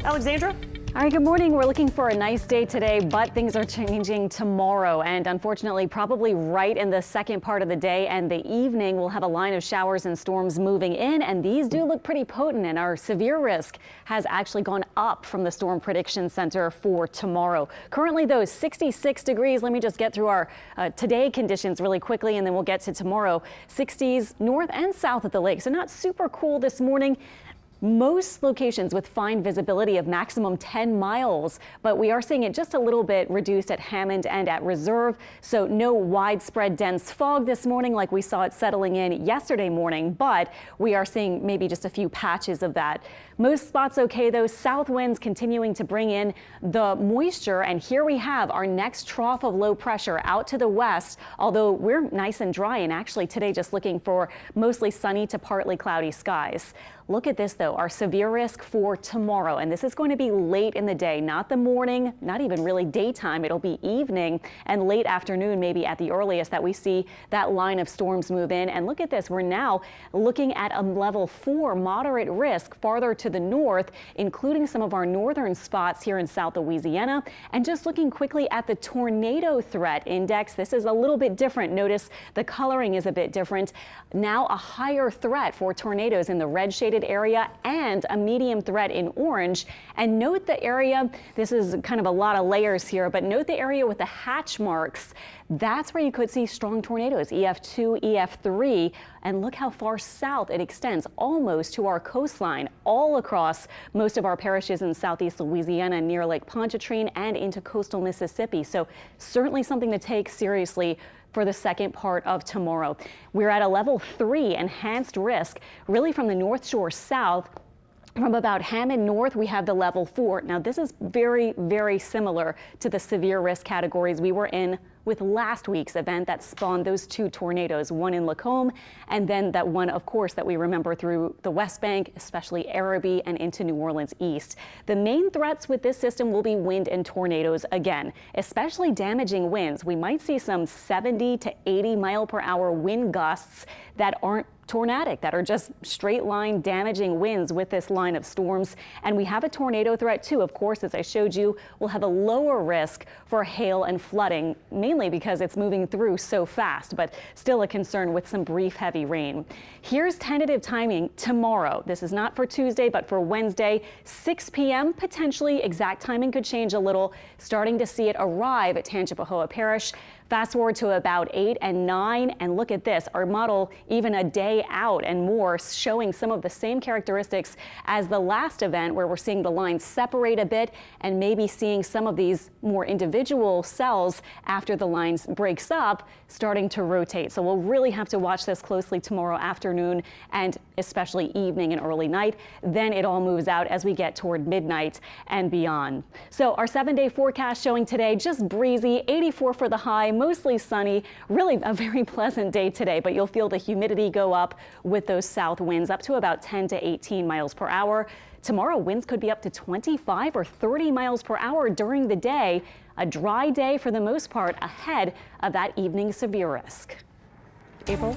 Alexandra? All right, good morning. We're looking for a nice day today, but things are changing tomorrow. And unfortunately, probably right in the second part of the day and the evening, we'll have a line of showers and storms moving in. And these do look pretty potent. And our severe risk has actually gone up from the Storm Prediction Center for tomorrow. Currently, though, 66 degrees. Let me just get through our today conditions really quickly, and then we'll get to tomorrow. 60s north and south of the lake. So not super cool this morning. Most locations with fine visibility of maximum 10 miles, but we are seeing it just a little bit reduced at Hammond and at Reserve. So no widespread dense fog this morning like we saw it settling in yesterday morning, but we are seeing maybe just a few patches of that. Most spots okay though. South winds continuing to bring in the moisture, and here we have our next trough of low pressure out to the west, although we're nice and dry and actually today just looking for mostly sunny to partly cloudy skies. Look at this though, our severe risk for tomorrow, and this is going to be late in the day, not the morning, not even really daytime. It'll be evening and late afternoon, maybe at the earliest, that we see that line of storms move in. And look at this, we're now looking at a level 4 moderate risk farther to the north, including some of our northern spots here in South Louisiana. And just looking quickly at the tornado threat index, this is a little bit different. Notice the coloring is a bit different. Now a higher threat for tornadoes in the red shaded area and a medium threat in orange. And note the area, this is kind of a lot of layers here, but note the area with the hatch marks. That's where you could see strong tornadoes, EF2, EF3, and look how far south it extends, almost to our coastline, all across most of our parishes in southeast Louisiana near Lake Pontchartrain and into coastal Mississippi. So certainly something to take seriously for the second part of tomorrow. We're at a level 3 enhanced risk, really from the North Shore south. From about Hammond north, we have the level 4. Now, this is very, very similar to the severe risk categories we were in with last week's event that spawned those 2 tornadoes, one in Lacombe, and then that one, of course, that we remember through the West Bank, especially Arabi and into New Orleans east. The main threats with this system will be wind and tornadoes again, especially damaging winds. We might see some 70 to 80 mile per hour wind gusts that aren't tornadic, that are just straight line damaging winds with this line of storms. And we have a tornado threat too. Of course, as I showed you, we'll have a lower risk for hail and flooding, mainly because it's moving through so fast, but still a concern with some brief heavy rain. Here's tentative timing tomorrow. This is not for Tuesday, but for Wednesday, 6 p.m. potentially. Exact timing could change a little. Starting to see it arrive at Tangipahoa Parish. Fast forward to about 8 and 9, and look at this. Our model, even a day out and more, showing some of the same characteristics as the last event, where we're seeing the lines separate a bit and maybe seeing some of these more individual cells after the lines breaks up starting to rotate. So we'll really have to watch this closely tomorrow afternoon and especially evening and early night. Then it all moves out as we get toward midnight and beyond. So our 7-day forecast showing today just breezy, 84 for the high, mostly sunny, really a very pleasant day today, but you'll feel the humidity go up with those south winds up to about 10 to 18 miles per hour. Tomorrow, winds could be up to 25 or 30 miles per hour during the day. A dry day for the most part ahead of that evening severe risk. April?